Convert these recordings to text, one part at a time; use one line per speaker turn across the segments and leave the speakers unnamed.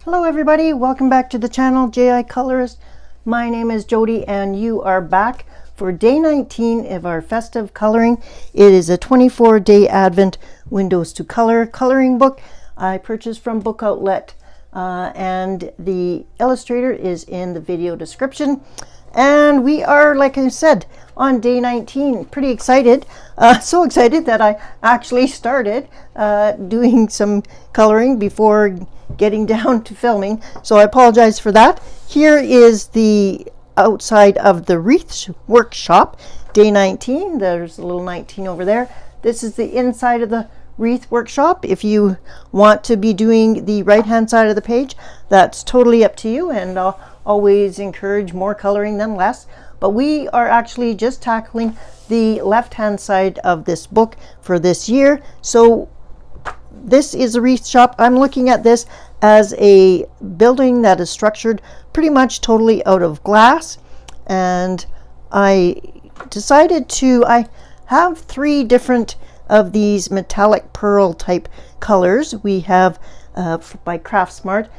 Hello everybody, welcome back to the channel, jicolourist. My name is Jody and you are back for day 19 of our festive coloring. It is a 24-day Advent Windows to Color coloring book I purchased from Book Outlet, and the illustrator is in the video description. And we are, like I said, on day 19. Pretty excited. So excited that I actually started doing some coloring before getting down to filming. So I apologize for that. Here is the outside of the Wreath workshop, day 19. There's a little 19 over there. This is the inside of the Wreath workshop. If you want to be doing the right hand side of the page, that's totally up to you, and I'll always encourage more coloring than less. But we are actually just tackling the left hand side of this book for this year. So this is a Wreath shop. I'm looking at this as a building that is structured pretty much totally out of glass, and I decided I have 3 different of these metallic pearl type colors. We have by Craftsmart.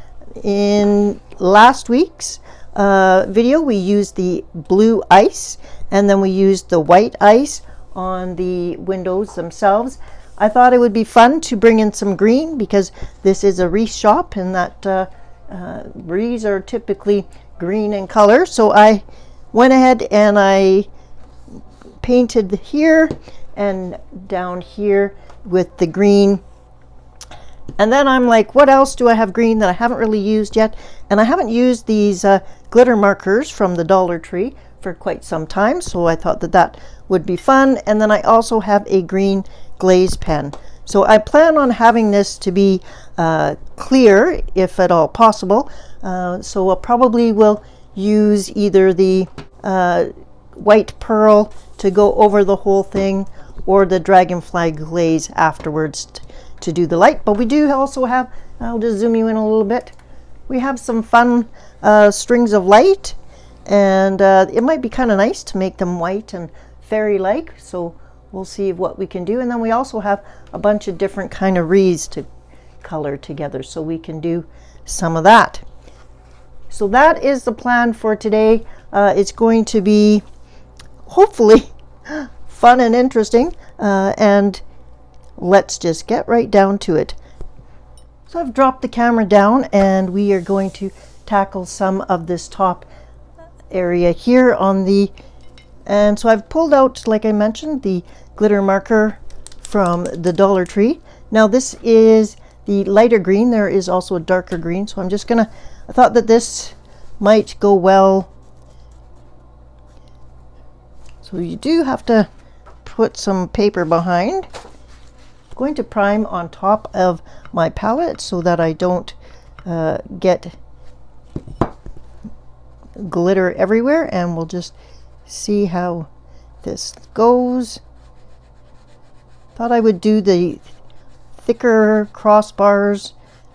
In last week's video we used the blue ice, and then we used the white ice on the windows themselves. I thought it would be fun to bring in some green because this is a Wreath shop, and that wreaths are typically green in color. So I went ahead and I painted here and down here with the green. And then I'm like, what else do I have green that I haven't really used yet? And I haven't used these glitter markers from the Dollar Tree for quite some time, so I thought that that would be fun. And then I also have a green glaze pen. So I plan on having this to be clear, if at all possible. So I probably will use either the white pearl to go over the whole thing, or the dragonfly glaze afterwards to do the light. But we do also have, I'll just zoom you in a little bit, we have some fun strings of light, and it might be kind of nice to make them white and fairy-like, so we'll see what we can do. And then we also have a bunch of different kind of wreaths to color together, so we can do some of that. So that is the plan for today. It's going to be hopefully fun and interesting, and let's just get right down to it. So I've dropped the camera down and we are going to tackle some of this top area here on the, and so I've pulled out, like I mentioned, the glitter marker from the Dollar Tree. Now this is the lighter green. There is also a darker green, so I'm just gonna, I thought that this might go well. So you do have to put some paper behind. I'm going to prime on top of my palette so that I don't get glitter everywhere, and we'll just see how this goes. Thought I would do the thicker crossbars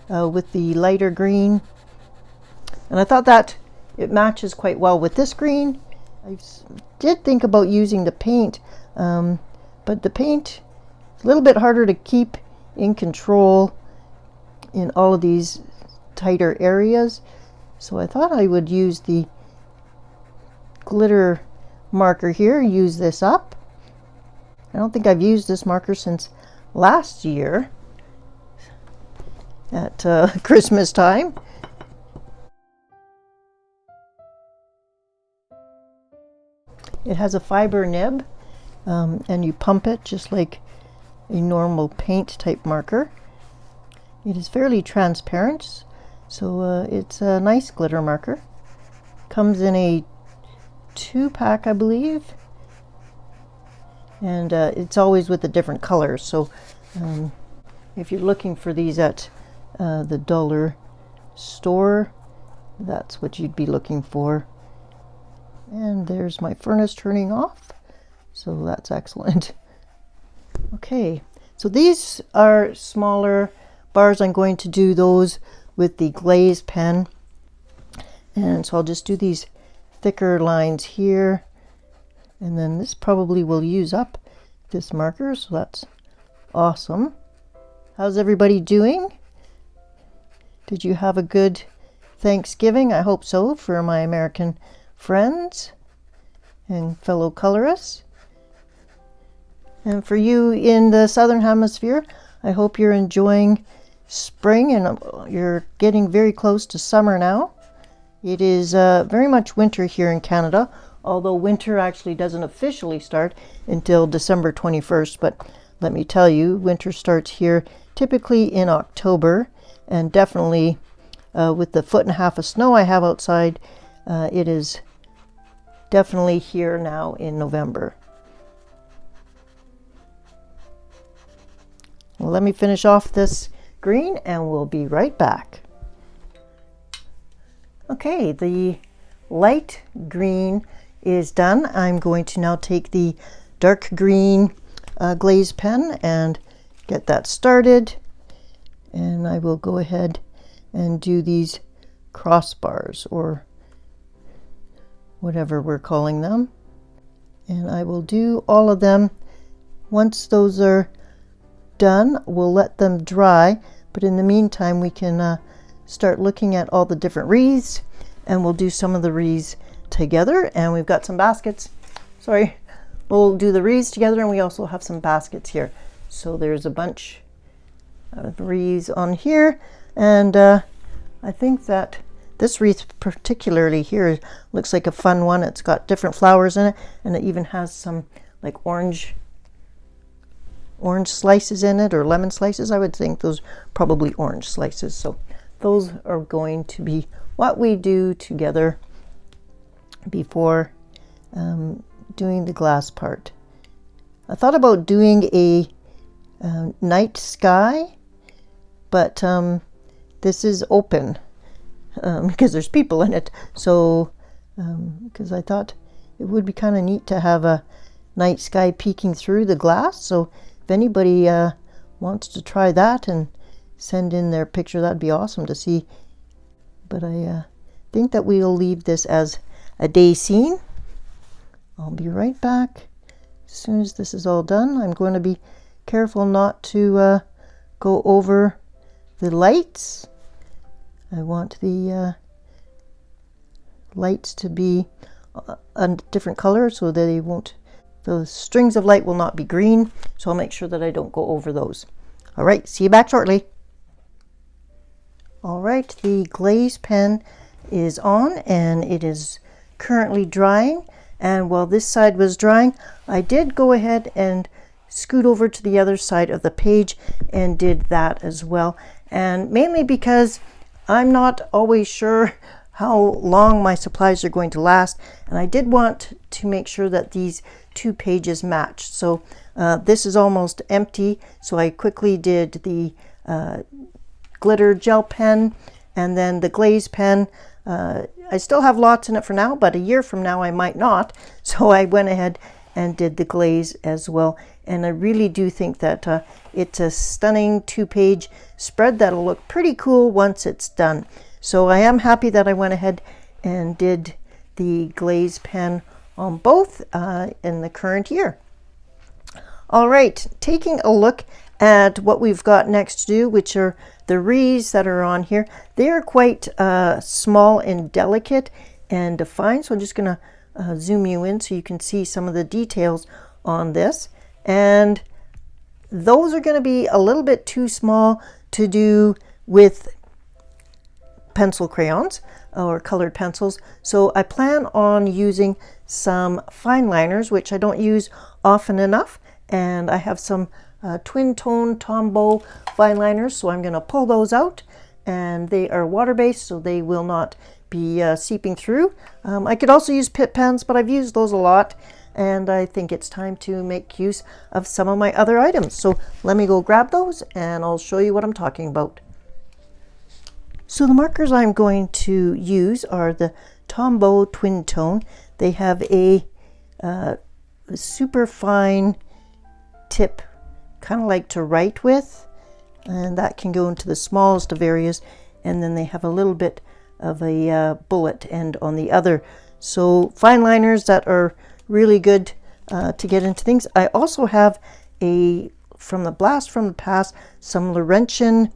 with the lighter green, and I thought that it matches quite well with this green. I did think about using the paint, but the paint is a little bit harder to keep in control in all of these tighter areas, so I thought I would use the glitter marker here, use this up. I don't think I've used this marker since last year at Christmas time. It has a fiber nib, and you pump it just like a normal paint type marker. It is fairly transparent, so it's a nice glitter marker. Comes in a 2-pack, I believe, and it's always with a different color. So if you're looking for these at the dollar store, that's what you'd be looking for. And there's my furnace turning off, so that's excellent. Okay, so these are smaller bars. I'm going to do those with the glaze pen, and so I'll just do these thicker lines here, and then this probably will use up this marker, so that's awesome. How's everybody doing? Did you have a good Thanksgiving? I hope so, for my American friends and fellow colorists. And for you in the Southern Hemisphere, I hope you're enjoying spring and you're getting very close to summer now. It is very much winter here in Canada, although winter actually doesn't officially start until December 21st. But let me tell you, winter starts here typically in October, and definitely with the 1.5 feet of snow I have outside, it is definitely here now in November. Well, let me finish off this green and we'll be right back. Okay, the light green is done. I'm going to now take the dark green glaze pen and get that started. And I will go ahead and do these crossbars, or whatever we're calling them. And I will do all of them. Once those are done, we'll let them dry. But in the meantime, we can start looking at all the different wreaths, and we'll do some of the wreaths together. And we've got some baskets. Sorry, we'll do the wreaths together, and we also have some baskets here. So there's a bunch of wreaths on here, and I think that this wreath particularly here looks like a fun one. It's got different flowers in it, and it even has some like orange slices in it, or lemon slices. I would think those probably orange slices. So those are going to be what we do together before doing the glass part. I thought about doing a night sky, but this is open because there's people in it. So because I thought it would be kind of neat to have a night sky peeking through the glass. So if anybody wants to try that and send in their picture, that'd be awesome to see. But I think that we'll leave this as a day scene. I'll be right back as soon as this is all done. I'm going to be careful not to go over the lights. I want the lights to be a different color so that they won't, the strings of light will not be green. So I'll make sure that I don't go over those. All right, see you back shortly. All right, the glaze pen is on and it is currently drying. And while this side was drying, I did go ahead and scoot over to the other side of the page and did that as well. And mainly because I'm not always sure how long my supplies are going to last, and I did want to make sure that these two pages matched. So this is almost empty, so I quickly did the glitter gel pen and then the glaze pen. I still have lots in it for now, but a year from now I might not. So I went ahead and did the glaze as well. And I really do think that it's a stunning 2-page spread that'll look pretty cool once it's done. So I am happy that I went ahead and did the glaze pen on both in the current year. All right, taking a look at what we've got next to do, which are the wreaths that are on here. They are quite small and delicate and defined. So I'm just going to zoom you in so you can see some of the details on this. And those are going to be a little bit too small to do with pencil crayons or colored pencils. So I plan on using some fine liners, which I don't use often enough. And I have some twin tone Tombow fine liners, so I'm going to pull those out, and they are water based, so they will not be seeping through. I could also use Pip pens, but I've used those a lot, and I think it's time to make use of some of my other items. So let me go grab those and I'll show you what I'm talking about. So the markers I'm going to use are the Tombow Twin Tone. They have a super fine tip, kind of like to write with, and that can go into the smallest of areas, and then they have a little bit of a bullet end on the other. So fine liners that are really good to get into things. I also have from the blast from the past some Laurentian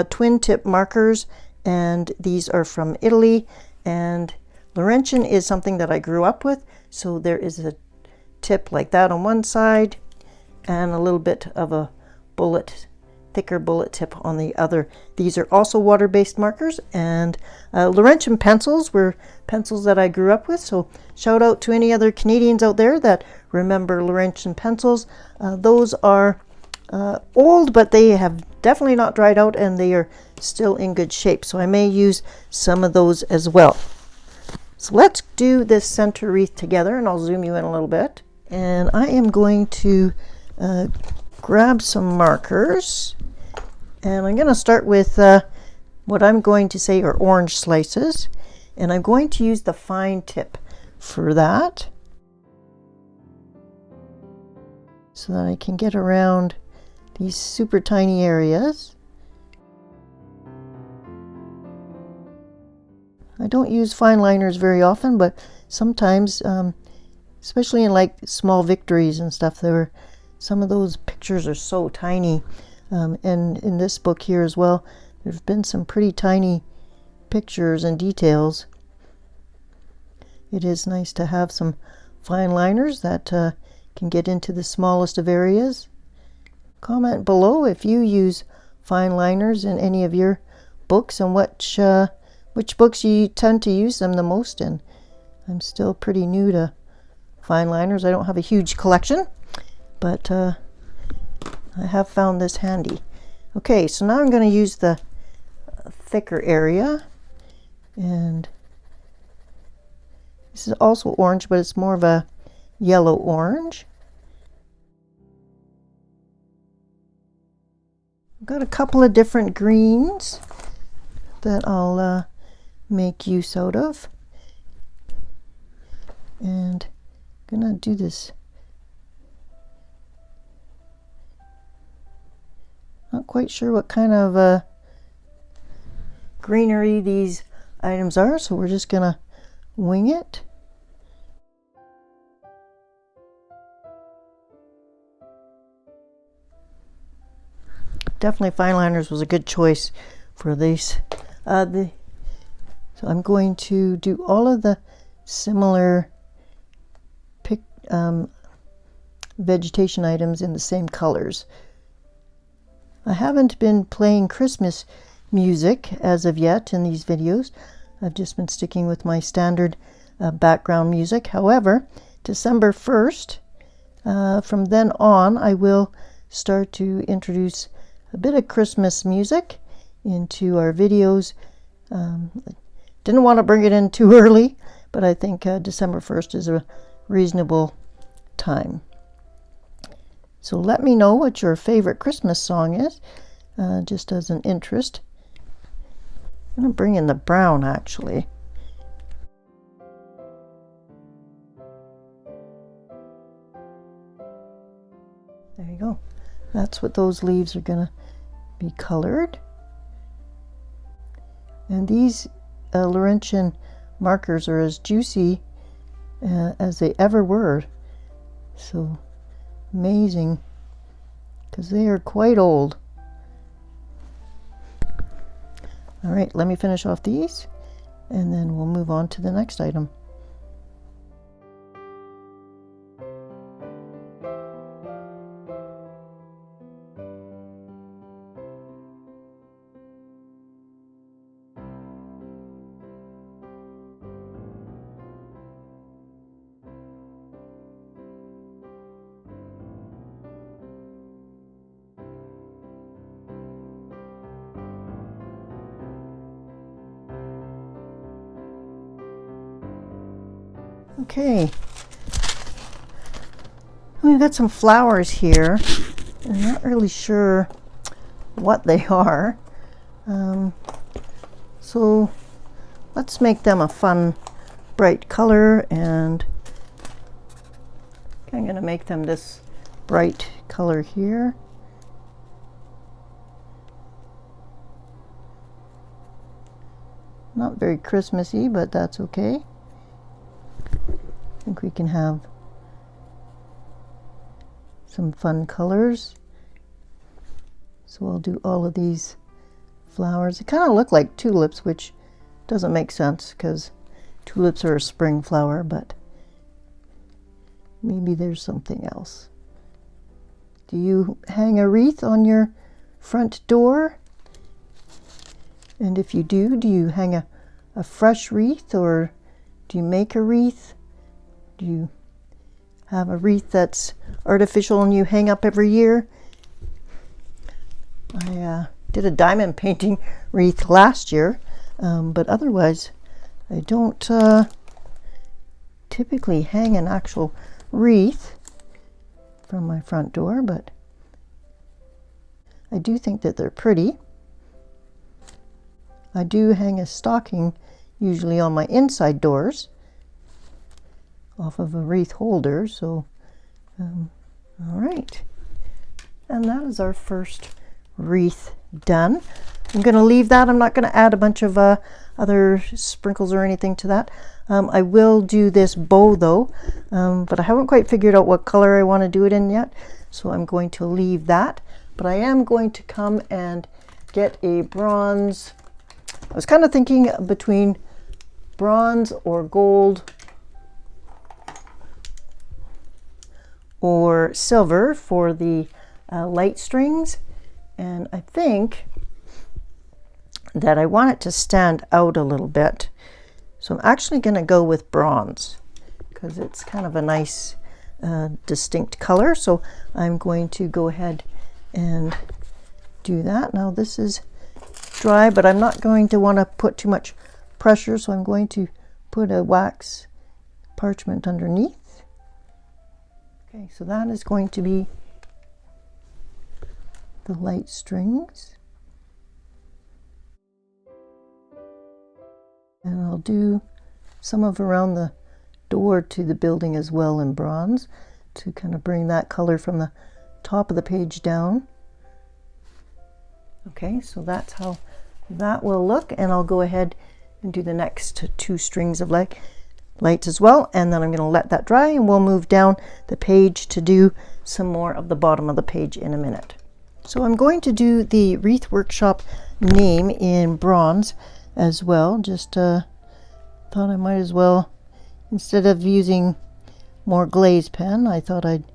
twin tip markers, and these are from Italy, and Laurentian is something that I grew up with, so there is a tip like that on one side and a little bit of a thicker bullet tip on the other. These are also water-based markers, and Laurentian pencils were pencils that I grew up with, so shout out to any other Canadians out there that remember Laurentian pencils. Those are old, but they have definitely not dried out and they are still in good shape, so I may use some of those as well. So let's do this center wreath together, and I'll zoom you in a little bit. And I am going to grab some markers, and I'm going to start with what I'm going to say are orange slices, and I'm going to use the fine tip for that so that I can get around these super tiny areas. I don't use fine liners very often, but sometimes, especially in like small victories and stuff, some of those pictures are so tiny. And in this book here as well, there's been some pretty tiny pictures and details. It is nice to have some fine liners that can get into the smallest of areas. Comment below if you use fine liners in any of your books and which books you tend to use them the most in. I'm still pretty new to fine liners. I don't have a huge collection, but I have found this handy. Okay, so now I'm going to use the thicker area, and this is also orange, but it's more of a yellow orange. I've got a couple of different greens that I'll make use out of, and I'm gonna do this. Not quite sure what kind of greenery these items are, so we're just gonna wing it. Definitely fine liners was a good choice for these. So I'm going to do all of the similar vegetation items in the same colors. I haven't been playing Christmas music as of yet in these videos. I've just been sticking with my standard background music. However, December 1st, from then on, I will start to introduce a bit of Christmas music into our videos. Didn't want to bring it in too early, but I think December 1st is a reasonable time. So let me know what your favorite Christmas song is, just as an interest. I'm going to bring in the brown actually. There you go. That's what those leaves are going to be colored. And these Laurentian markers are as juicy as they ever were. So amazing, because they are quite old. All right, let me finish off these, and then we'll move on to the next item. Okay, we've got some flowers here. I'm not really sure what they are. So let's make them a fun, bright color, and I'm going to make them this bright color here. Not very Christmassy, but that's okay. I think we can have some fun colors. So I'll do all of these flowers. They kind of look like tulips, which doesn't make sense because tulips are a spring flower, but maybe there's something else. Do you hang a wreath on your front door? And if you do you hang a fresh wreath, or do you make a wreath? Do you have a wreath that's artificial and you hang up every year? I did a diamond painting wreath last year, but otherwise I don't typically hang an actual wreath from my front door, but I do think that they're pretty. I do hang a stocking usually on my inside doors off of a wreath holder, so all right, and that is our first wreath done. I'm going to leave that. I'm not going to add a bunch of other sprinkles or anything to that. I will do this bow though, but I haven't quite figured out what color I want to do it in yet, so I'm going to leave that. But I am going to come and get a bronze. I was kind of thinking between bronze or gold or silver for the light strings, and I think that I want it to stand out a little bit, so I'm actually going to go with bronze because it's kind of a nice distinct color. So I'm going to go ahead and do that. Now this is dry, but I'm not going to want to put too much pressure, so I'm going to put a wax parchment underneath. Okay, so that is going to be the light strings. And I'll do some of around the door to the building as well in bronze to kind of bring that color from the top of the page down. Okay, so that's how that will look, and I'll go ahead and do the next two strings of lights as well, and then I'm going to let that dry and we'll move down the page to do some more of the bottom of the page in a minute. So I'm going to do the Wreath Workshop name in bronze as well. Just thought I might as well, instead of using more glaze pen, I thought I'd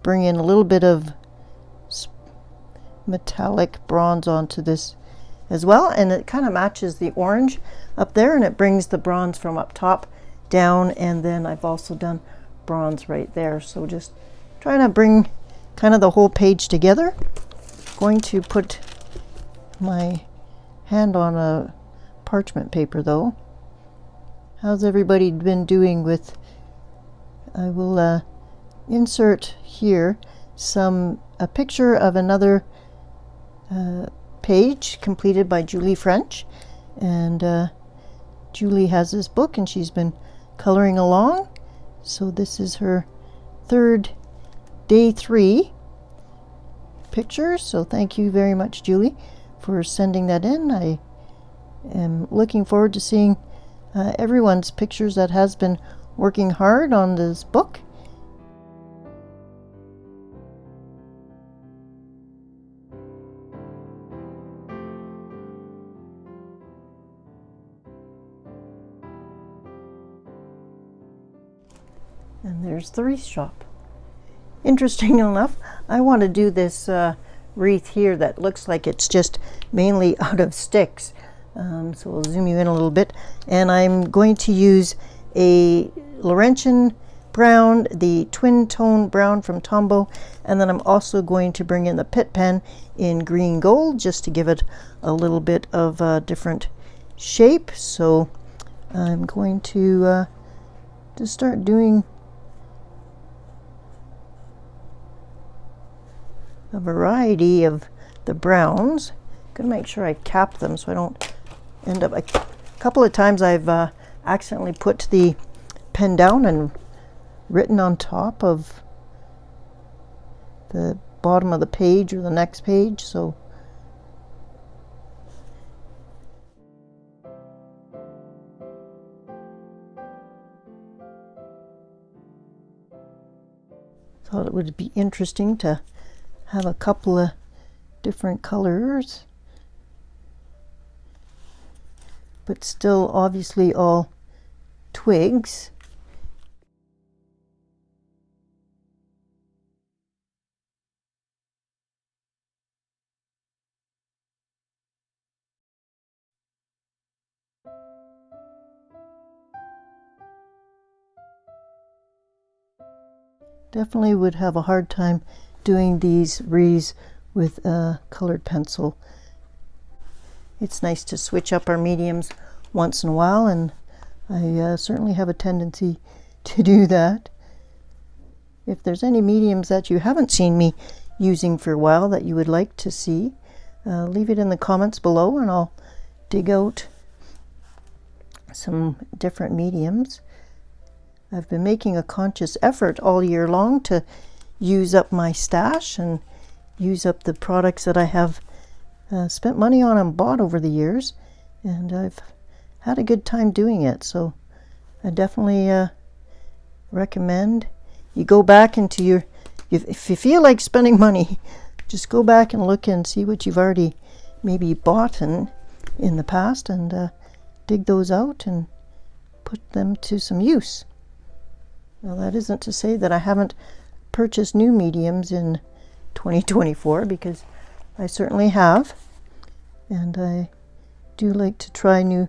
bring in a little bit of metallic bronze onto this as well, and it kind of matches the orange up there, and it brings the bronze from up top down, and then I've also done bronze right there. So just trying to bring kind of the whole page together. Going to put my hand on a parchment paper though. How's everybody been doing with, I will insert here a picture of another page completed by Julie French, and Julie has this book and she's been coloring along, so this is her third day 3 picture. So thank you very much, Julie, for sending that in. I am looking forward to seeing everyone's pictures that has been working hard on this book. And there's the wreath shop. Interesting enough, I want to do this wreath here that looks like it's just mainly out of sticks. So we'll zoom you in a little bit. And I'm going to use a Laurentian brown, the twin tone brown from Tombow, and then I'm also going to bring in the Pitt pen in green gold just to give it a little bit of a different shape. So I'm going to just start doing a variety of the browns. Gonna make sure I cap them so I don't end up, a couple of times I've accidentally put the pen down and written on top of the bottom of the page or the next page. So thought it would be interesting to have a couple of different colors but still obviously all twigs. Definitely would have a hard time doing these wreaths with a colored pencil. It's nice to switch up our mediums once in a while, and I certainly have a tendency to do that. If there's any mediums that you haven't seen me using for a while that you would like to see, leave it in the comments below and I'll dig out some different mediums. I've been making a conscious effort all year long to use up my stash and use up the products that I have spent money on and bought over the years, and I've had a good time doing it. So I definitely recommend you go back into your, if you feel like spending money, just go back and look and see what you've already maybe bought in the past, and dig those out and put them to some use. Now, that isn't to say that I haven't purchased new mediums in 2024, because I certainly have, and I do like to try new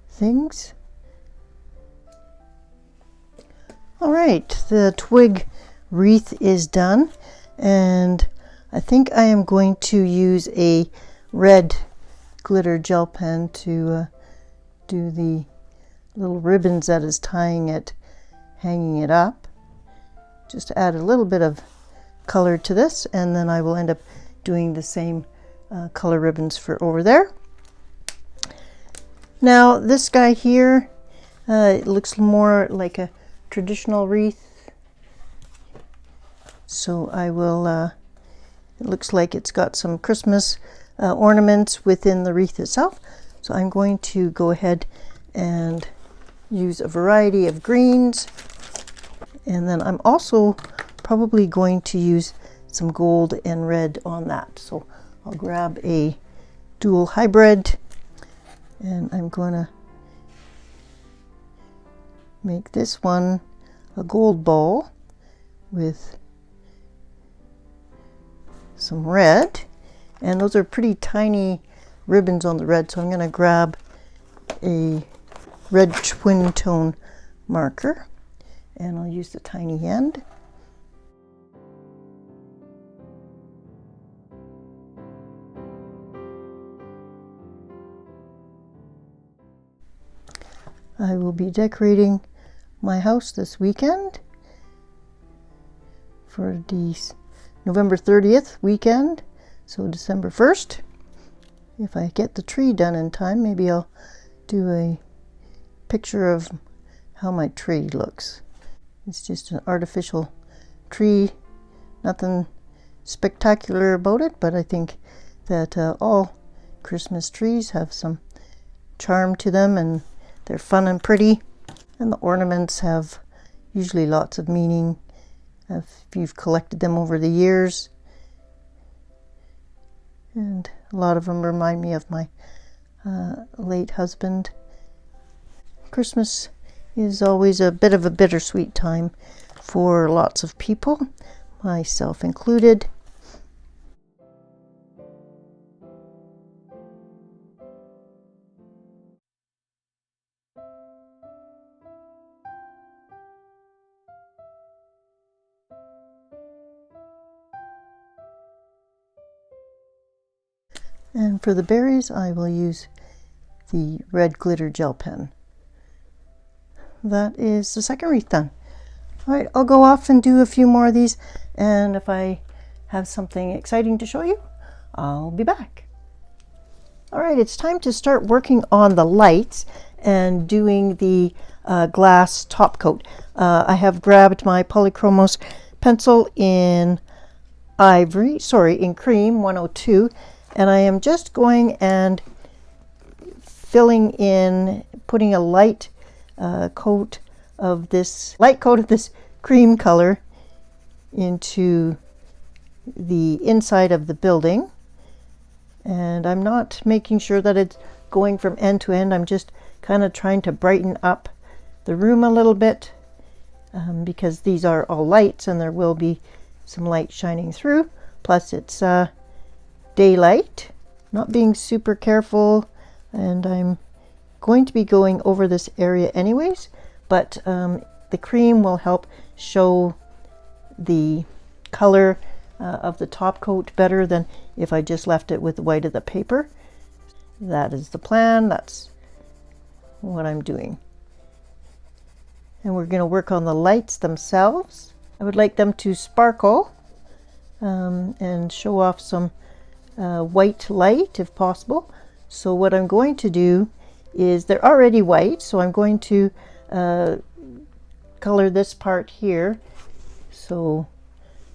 things. All right, the twig wreath is done, and I think I am going to use a red glitter gel pen to do the little ribbons that is tying it, hanging it up, just to add a little bit of color to this, and then I will end up doing the same color ribbons for over there. Now this guy here, it looks more like a traditional wreath, so I will, it looks like it's got some Christmas ornaments within the wreath itself, so I'm going to go ahead and use a variety of greens, and then I'm also probably going to use some gold and red on that. So I'll grab a dual hybrid, and I'm going to make this one a gold ball with some red, and those are pretty tiny ribbons on the red, so I'm going to grab a red twin tone marker, and I'll use the tiny end. I will be decorating my house this weekend for the November 30th weekend, so December 1st. If I get the tree done in time, maybe I'll do a picture of how my tree looks. It's just an artificial tree, nothing spectacular about it, but I think that all Christmas trees have some charm to them, and they're fun and pretty, and the ornaments have usually lots of meaning if you've collected them over the years, and a lot of them remind me of my late husband. Christmas is always a bit of a bittersweet time for lots of people, myself included. And for the berries, I will use the red glitter gel pen. That is the second wreath done. All right, I'll go off and do a few more of these, and if I have something exciting to show you, I'll be back. All right, it's time to start working on the lights and doing the glass top coat. I have grabbed my Polychromos pencil in cream 102, and I am just going and filling in, putting a light coat of this cream color into the inside of the building, and I'm not making sure that it's going from end to end. I'm just kind of trying to brighten up the room a little bit because these are all lights and there will be some light shining through. Plus it's daylight. Not being super careful, and I'm going to be going over this area anyways, but the cream will help show the color of the top coat better than if I just left it with the white of the paper. That is the plan. That's what I'm doing. And we're going to work on the lights themselves. I would like them to sparkle and show off some white light if possible. So what I'm going to do is, they're already white, so I'm going to color this part here. So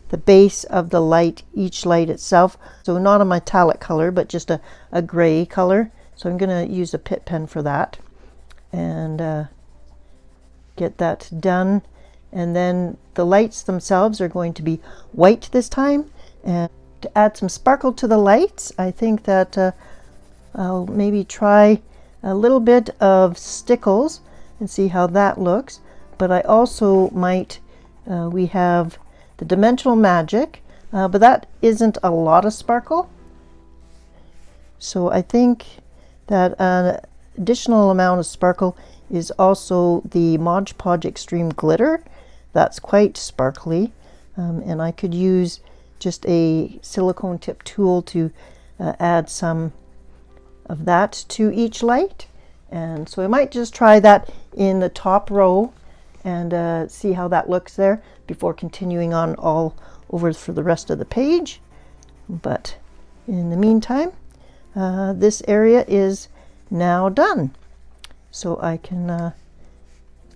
the base of the light, each light itself, so not a metallic color but just a gray color. So I'm going to use a Pitt pen for that and get that done. And then the lights themselves are going to be white this time. And to add some sparkle to the lights, I think that I'll maybe try a little bit of stickles and see how that looks. But I also might, we have the Dimensional Magic, but that isn't a lot of sparkle. So I think that an additional amount of sparkle is also the Mod Podge Extreme Glitter. That's quite sparkly, and I could use just a silicone tip tool to add some of that to each light. And so I might just try that in the top row and see how that looks there before continuing on all over for the rest of the page. But in the meantime, this area is now done, so I can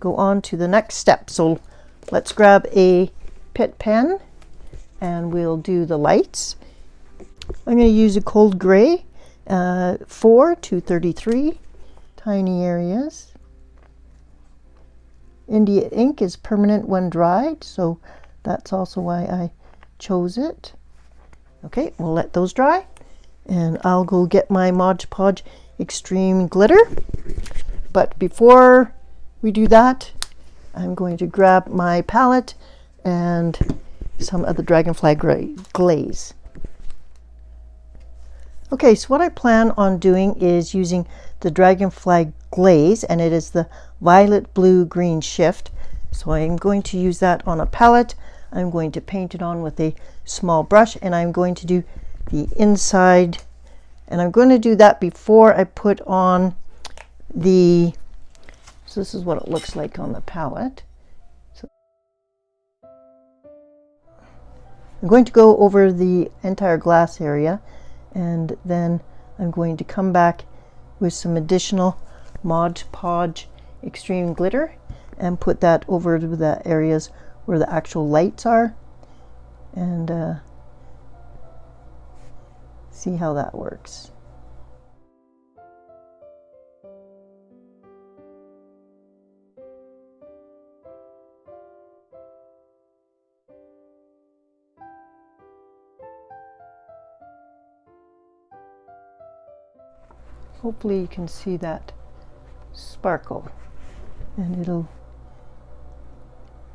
go on to the next step. So let's grab a Pitt pen and we'll do the lights. I'm going to use a cold gray 4-233, tiny areas. India ink is permanent when dried, so that's also why I chose it. Okay, we'll let those dry, and I'll go get my Mod Podge Extreme Glitter. But before we do that, I'm going to grab my palette and some of the Dragonfly glaze. Okay, so what I plan on doing is using the Dragonfly glaze, and it is the violet, blue, green shift. So I'm going to use that on a palette. I'm going to paint it on with a small brush, and I'm going to do the inside, and I'm going to do that before I put on the, so this is what it looks like on the palette. So I'm going to go over the entire glass area, and then I'm going to come back with some additional Mod Podge Extreme Glitter and put that over the areas where the actual lights are, and see how that works. Hopefully you can see that sparkle, and it'll,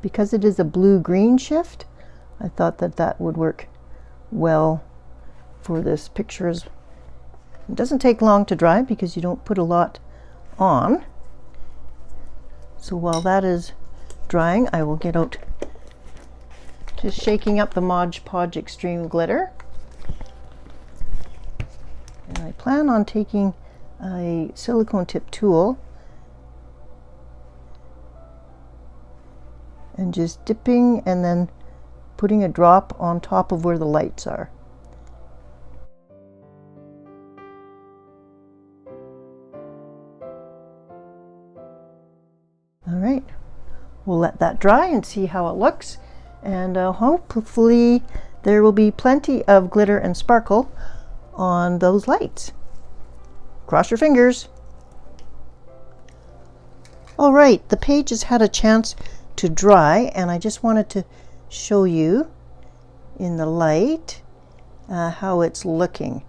because it is a blue-green shift, I thought that that would work well for this picture. It doesn't take long to dry because you don't put a lot on. So while that is drying, I will get out just shaking up the Mod Podge Extreme Glitter. And I plan on taking a silicone tip tool and just dipping and then putting a drop on top of where the lights are. All right, we'll let that dry and see how it looks, and hopefully there will be plenty of glitter and sparkle on those lights. Cross your fingers. All right, the page has had a chance to dry, and I just wanted to show you in the light how it's looking.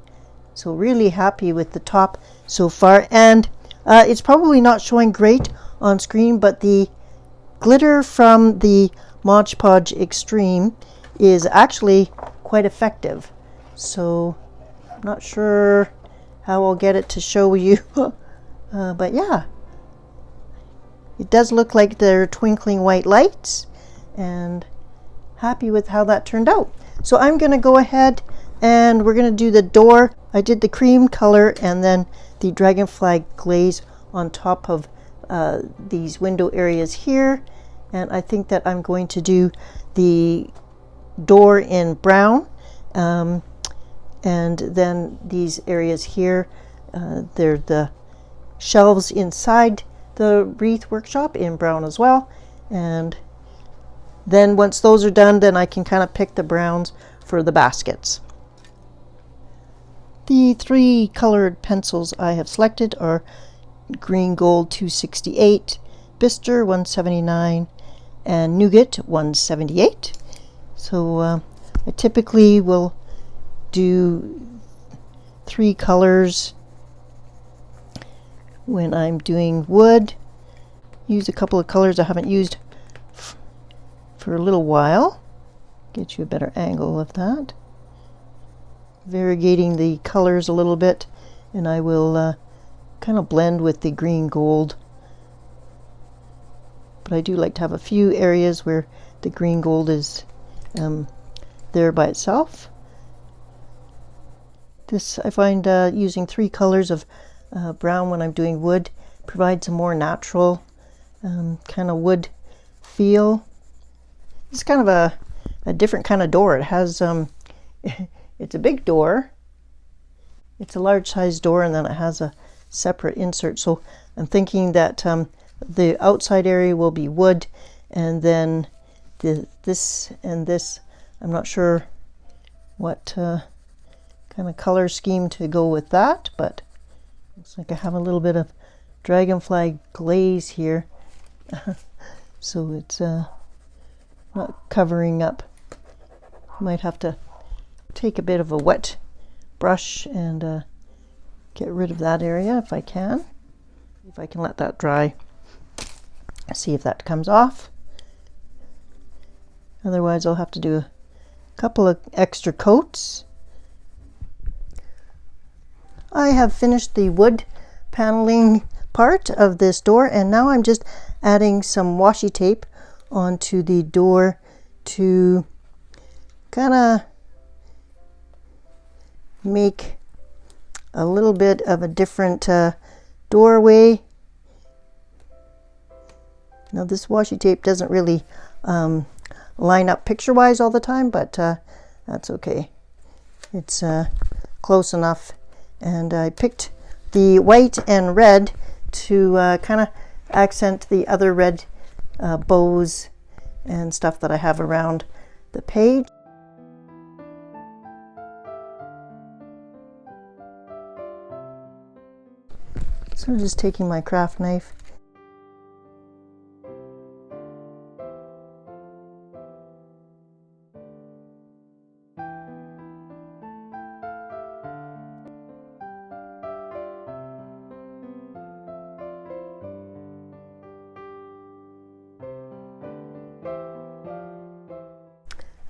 So really happy with the top so far, and it's probably not showing great on screen, but the glitter from the Mod Podge Extreme is actually quite effective. So I'm not sure how I'll get it to show you, but yeah, it does look like they're twinkling white lights, and happy with how that turned out. So I'm going to go ahead and we're going to do the door. I did the cream color and then the dragonfly glaze on top of these window areas here, and I think that I'm going to do the door in brown, and then these areas here, they're the shelves inside the Wreath workshop in brown as well. And then once those are done, then I can kind of pick the browns for the baskets. The 3 colored pencils I have selected are Green Gold 268, Bister 179, and Nougat 178. So I typically will do 3 colors when I'm doing wood. Use a couple of colors I haven't used for a little while. Get you a better angle of that. Variegating the colors a little bit, and I will kind of blend with the green gold. But I do like to have a few areas where the green gold is there by itself. This, I find using 3 colors of brown when I'm doing wood provides a more natural kind of wood feel. It's kind of a different kind of door. It has it's a big door, it's a large size door, and then it has a separate insert. So I'm thinking that the outside area will be wood, and then this and this, I'm not sure what kind of color scheme to go with that, but looks like I have a little bit of dragonfly glaze here. So it's not covering up. Might have to take a bit of a wet brush and get rid of that area if I can. If I can let that dry. See if that comes off. Otherwise I'll have to do a couple of extra coats. I have finished the wood paneling part of this door, and now I'm just adding some washi tape onto the door to kind of make a little bit of a different doorway. Now this washi tape doesn't really line up picture-wise all the time, but that's okay. It's close enough, and I picked the white and red to kind of accent the other red bows and stuff that I have around the page. So I'm just taking my craft knife .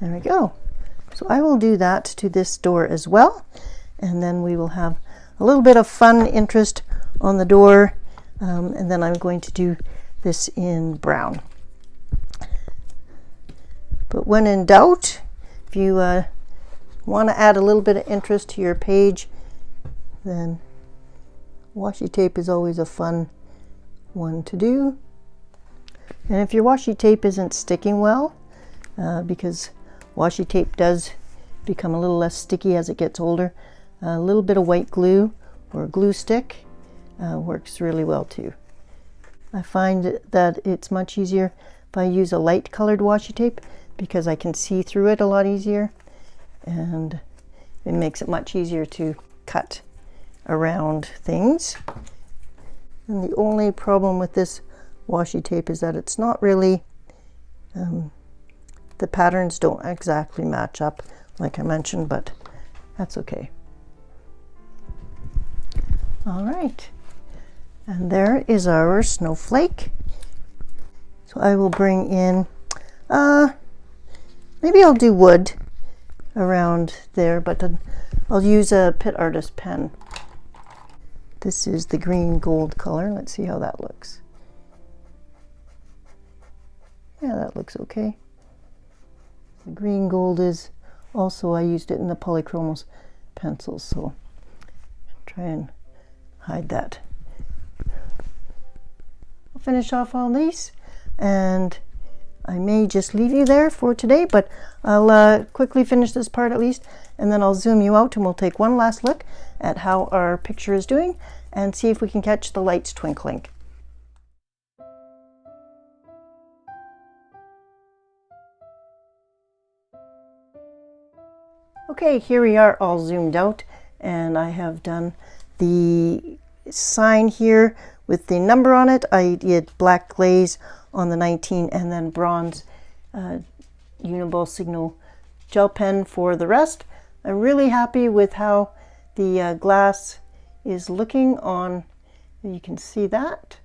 There we go. So I will do that to this door as well, and then we will have a little bit of fun interest on the door, and then I'm going to do this in brown. But when in doubt, if you want to add a little bit of interest to your page, then washi tape is always a fun one to do. And if your washi tape isn't sticking well, because washi tape does become a little less sticky as it gets older, a little bit of white glue or glue stick works really well too. I find that it's much easier if I use a light colored washi tape because I can see through it a lot easier, and it makes it much easier to cut around things. And the only problem with this washi tape is that it's not really the patterns don't exactly match up like I mentioned, but that's okay. All right, and there is our snowflake. So I will bring in, maybe I'll do wood around there, but then I'll use a Pit Artist pen. This is the green gold color. Let's see how that looks. Yeah, that looks okay. The green gold is also, I used it in the Polychromos pencils, so try and hide that. I'll finish off all these, and I may just leave you there for today, but I'll quickly finish this part at least, and then I'll zoom you out and we'll take one last look at how our picture is doing and see if we can catch the lights twinkling. Okay, here we are all zoomed out, and I have done the sign here with the number on it. I did black glaze on the 19 and then bronze Uniball Signal gel pen for the rest. I'm really happy with how the glass is looking on, you can see that.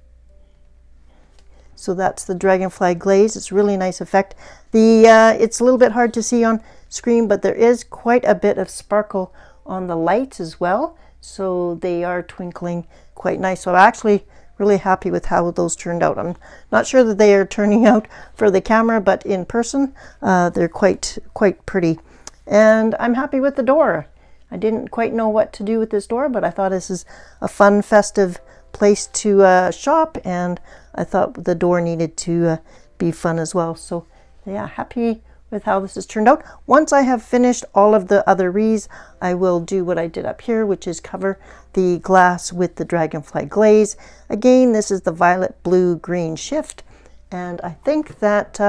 So that's the dragonfly glaze. It's a really nice effect. It's a little bit hard to see on screen, but there is quite a bit of sparkle on the lights as well. So they are twinkling quite nice. So I'm actually really happy with how those turned out. I'm not sure that they are turning out for the camera, but in person, they're quite pretty. And I'm happy with the door. I didn't quite know what to do with this door, but I thought this is a fun, festive place to shop, and I thought the door needed to be fun as well. So yeah, happy with how this has turned out. Once I have finished all of the other wreaths, I will do what I did up here, which is cover the glass with the dragonfly glaze. Again, this is the violet, blue, green shift, and I think that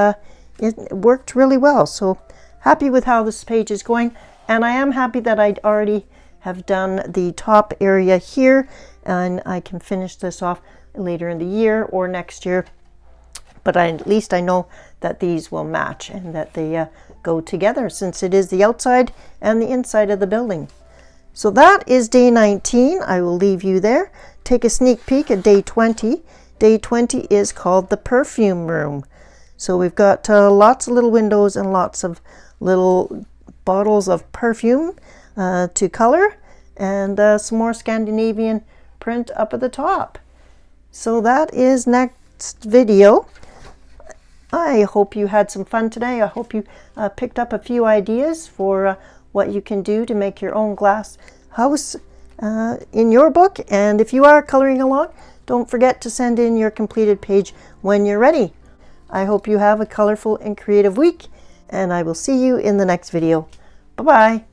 it worked really well. So happy with how this page is going, and I am happy that I already have done the top area here, and I can finish this off later in the year or next year. But at least I know that these will match and that they go together, since it is the outside and the inside of the building. So that is day 19. I will leave you there. Take a sneak peek at day 20. Day 20 is called the perfume room. So we've got lots of little windows and lots of little bottles of perfume to color, and some more Scandinavian print up at the top. So that is next video. I hope you had some fun today. I hope you picked up a few ideas for what you can do to make your own glass house in your book. And if you are coloring along, don't forget to send in your completed page when you're ready. I hope you have a colorful and creative week, and I will see you in the next video. Bye-bye.